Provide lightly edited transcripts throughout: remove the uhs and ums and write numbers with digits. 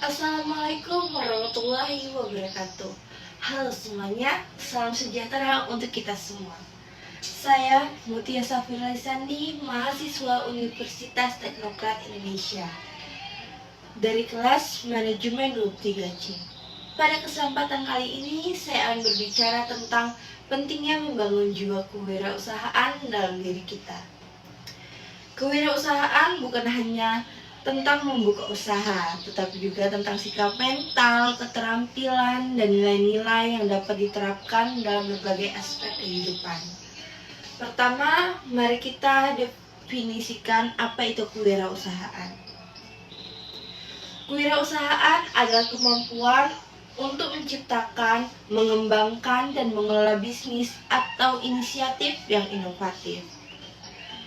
Assalamualaikum warahmatullahi wabarakatuh. Halo semuanya, salam sejahtera untuk kita semua. Saya Mutia Safira Lisandi, mahasiswa Universitas Teknokrat Indonesia dari kelas Manajemen 23C. Pada kesempatan kali ini saya akan berbicara tentang pentingnya membangun jiwa kewirausahaan dalam diri kita. Kewirausahaan bukan hanya tentang membuka usaha, tetapi juga tentang sikap mental, keterampilan, dan nilai-nilai yang dapat diterapkan dalam berbagai aspek kehidupan. Pertama, mari kita definisikan apa itu kewirausahaan. Kewirausahaan adalah kemampuan untuk menciptakan, mengembangkan, dan mengelola bisnis atau inisiatif yang inovatif.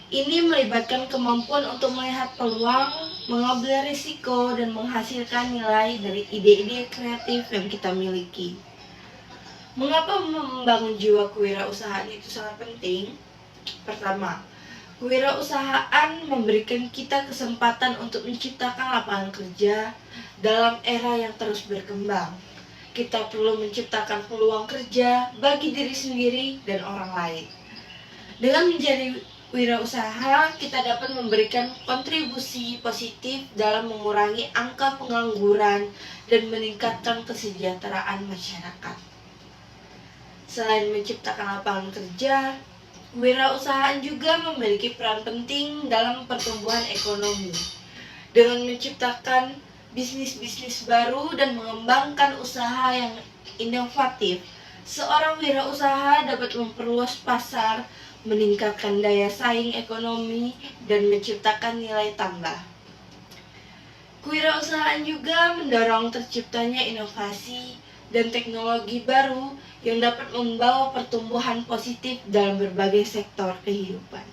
Ini melibatkan kemampuan untuk melihat peluang, mengambil risiko, dan menghasilkan nilai dari ide-ide kreatif yang kita miliki. Mengapa membangun jiwa kewirausahaan itu sangat penting? Pertama, kewirausahaan memberikan kita kesempatan untuk menciptakan lapangan kerja dalam era yang terus berkembang. Kita perlu menciptakan peluang kerja bagi diri sendiri dan orang lain. Dengan menjadi wirausaha, kita dapat memberikan kontribusi positif dalam mengurangi angka pengangguran dan meningkatkan kesejahteraan masyarakat. Selain menciptakan lapangan kerja, wirausahaan juga memiliki peran penting dalam pertumbuhan ekonomi. Dengan menciptakan bisnis-bisnis baru dan mengembangkan usaha yang inovatif, seorang wirausaha dapat memperluas pasar, meningkatkan daya saing ekonomi, dan menciptakan nilai tambah. Kewirausahaan juga mendorong terciptanya inovasi dan teknologi baru yang dapat membawa pertumbuhan positif dalam berbagai sektor kehidupan.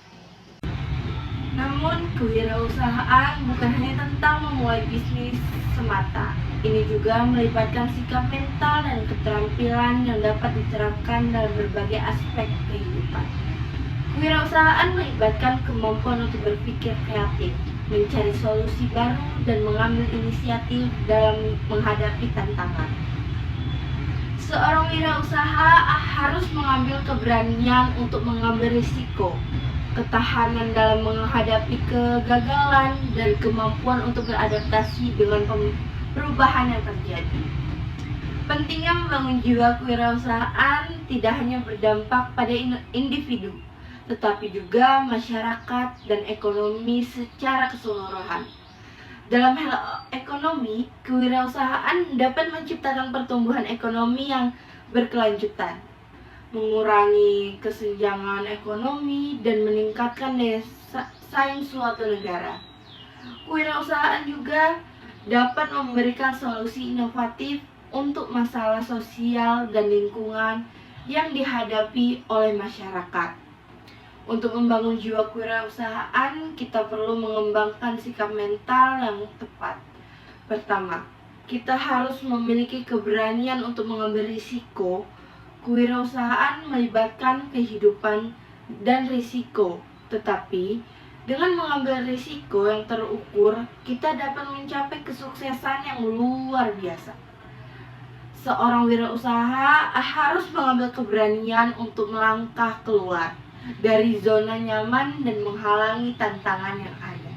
Namun, kewirausahaan bukan hanya tentang memulai bisnis semata. Ini juga melibatkan sikap mental dan keterampilan yang dapat diterapkan dalam berbagai aspek kehidupan. Kewirausahaan melibatkan kemampuan untuk berpikir kreatif, mencari solusi baru, dan mengambil inisiatif dalam menghadapi tantangan. Seorang wirausaha harus mengambil keberanian untuk mengambil risiko, ketahanan dalam menghadapi kegagalan, dan kemampuan untuk beradaptasi dengan perubahan yang terjadi. Pentingnya membangun jiwa kewirausahaan tidak hanya berdampak pada individu, tetapi juga masyarakat dan ekonomi secara keseluruhan. Dalam hal ekonomi, kewirausahaan dapat menciptakan pertumbuhan ekonomi yang berkelanjutan, mengurangi kesenjangan ekonomi, dan meningkatkan daya saing suatu negara. Kewirausahaan juga dapat memberikan solusi inovatif untuk masalah sosial dan lingkungan yang dihadapi oleh masyarakat. Untuk membangun jiwa kewirausahaan, kita perlu mengembangkan sikap mental yang tepat. Pertama, kita harus memiliki keberanian untuk mengambil risiko. Kewirausahaan melibatkan kehidupan dan risiko, tetapi dengan mengambil risiko yang terukur, kita dapat mencapai kesuksesan yang luar biasa. Seorang wirausaha harus mengambil keberanian untuk melangkah keluar dari zona nyaman dan menghalangi tantangan yang ada.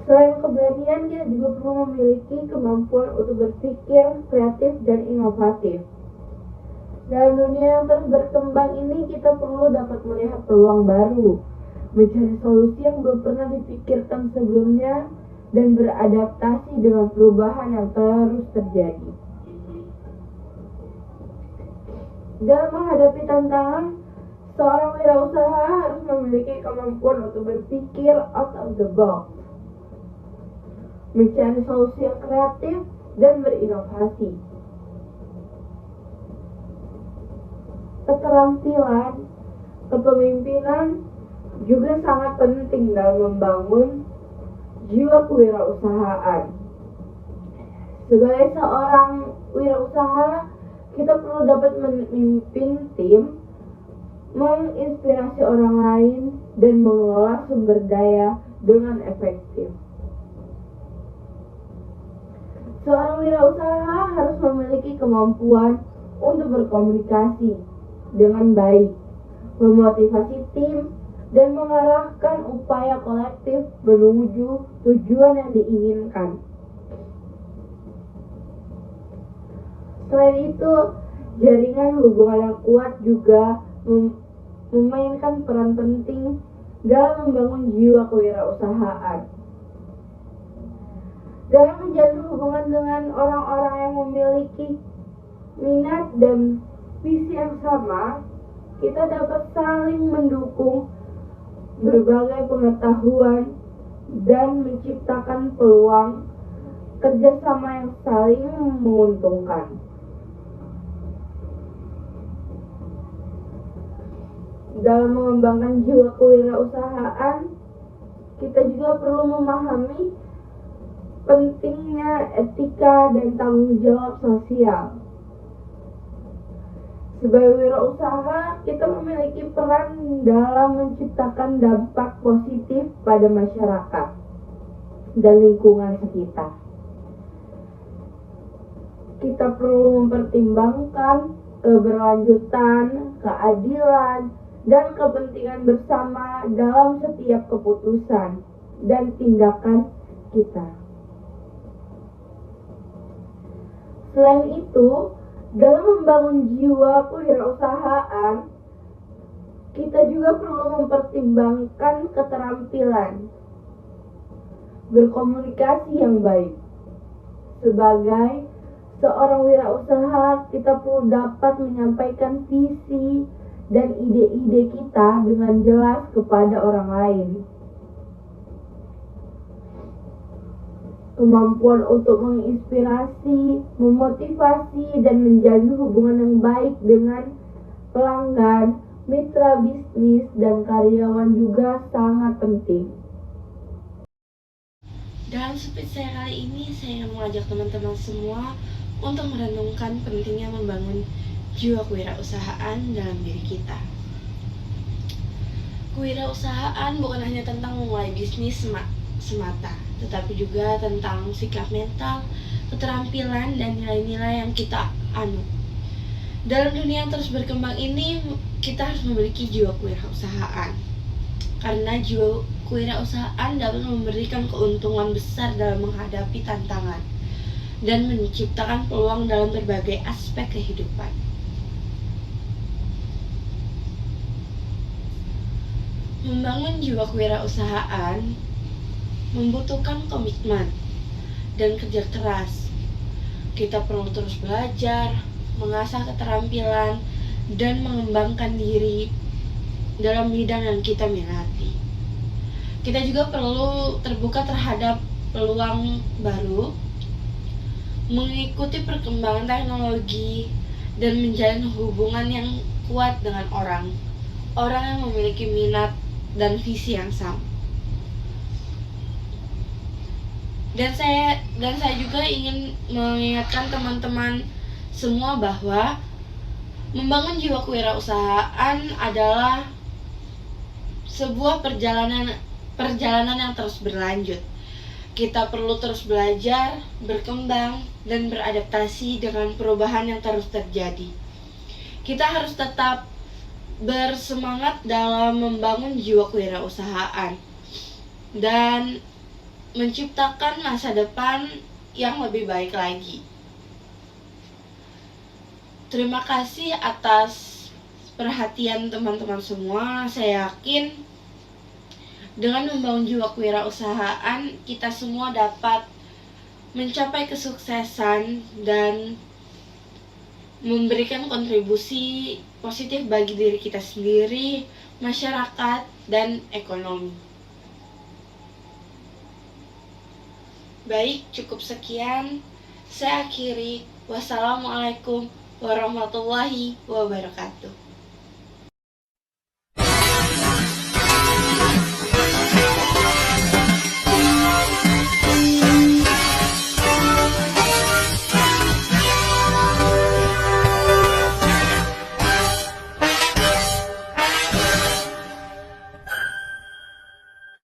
Selain keberanian, kita juga perlu memiliki kemampuan untuk berpikir kreatif dan inovatif. Dalam dunia yang terus berkembang ini, kita perlu dapat melihat peluang baru, mencari solusi yang belum pernah dipikirkan sebelumnya, dan beradaptasi dengan perubahan yang terus terjadi. Dalam menghadapi tantangan, seorang wirausaha harus memiliki kemampuan untuk berpikir out of the box. mencari solusi yang kreatif, dan berinovasi. Keterampilan kepemimpinan juga sangat penting dalam membangun jiwa kewirausahaan. Sebagai seorang wirausaha, kita perlu dapat memimpin tim, menginspirasi orang lain, dan mengelola sumber daya dengan efektif. Seorang wirausaha harus memiliki kemampuan untuk berkomunikasi dengan baik, memotivasi tim, dan mengarahkan upaya kolektif menuju tujuan yang diinginkan. Selain itu, jaringan hubungan yang kuat juga memainkan peran penting dalam membangun jiwa kewirausahaan. Dalam menjalin hubungan dengan orang-orang yang memiliki minat dan visi yang sama, kita dapat saling mendukung berbagai pengetahuan dan menciptakan peluang kerjasama yang saling menguntungkan. Dalam mengembangkan jiwa kewirausahaan, kita juga perlu memahami pentingnya etika dan tanggung jawab sosial. Sebagai wirausaha, kita memiliki peran dalam menciptakan dampak positif pada masyarakat dan lingkungan sekitar. Kita perlu mempertimbangkan keberlanjutan, keadilan, dan kepentingan bersama dalam setiap keputusan dan tindakan kita. Selain itu, dalam membangun jiwa kewirausahaan, kita juga perlu mempertimbangkan keterampilan berkomunikasi yang baik. Sebagai seorang wirausaha, kita perlu dapat menyampaikan visi dan ide-ide kita dengan jelas kepada orang lain. Kemampuan untuk menginspirasi, memotivasi, dan menjalin hubungan yang baik dengan pelanggan, mitra bisnis, dan karyawan juga sangat penting. Dalam speech saya kali ini, saya ingin mengajak teman-teman semua untuk merenungkan pentingnya membangun jiwa kewirausahaan dalam diri kita. Kewirausahaan bukan hanya tentang memulai bisnis semata, tetapi juga tentang sikap mental, keterampilan, dan nilai-nilai yang kita anut. Dalam dunia yang terus berkembang ini, kita harus memiliki jiwa kewirausahaan. Karena jiwa kewirausahaan dapat memberikan keuntungan besar dalam menghadapi tantangan dan menciptakan peluang dalam berbagai aspek kehidupan. Membangun jiwa kewirausahaan membutuhkan komitmen dan kerja keras. Kita perlu terus belajar, mengasah keterampilan, dan mengembangkan diri dalam bidang yang kita minati. Kita juga perlu terbuka terhadap peluang baru, mengikuti perkembangan teknologi, dan menjalin hubungan yang kuat dengan orang yang memiliki minat dan visi yang sama. Dan saya juga ingin mengingatkan teman-teman semua bahwa membangun jiwa kewirausahaan adalah sebuah perjalanan yang terus berlanjut. Kita perlu terus belajar, berkembang, dan beradaptasi dengan perubahan yang terus terjadi. Kita harus tetap bersemangat dalam membangun jiwa kewirausahaan dan menciptakan masa depan yang lebih baik lagi. Terima kasih atas perhatian teman-teman semua. Saya yakin dengan membangun jiwa kewirausahaan, kita semua dapat mencapai kesuksesan dan memberikan kontribusi positif bagi diri kita sendiri, masyarakat, dan ekonomi. Baik, cukup sekian. Saya akhiri. Wassalamualaikum warahmatullahi wabarakatuh.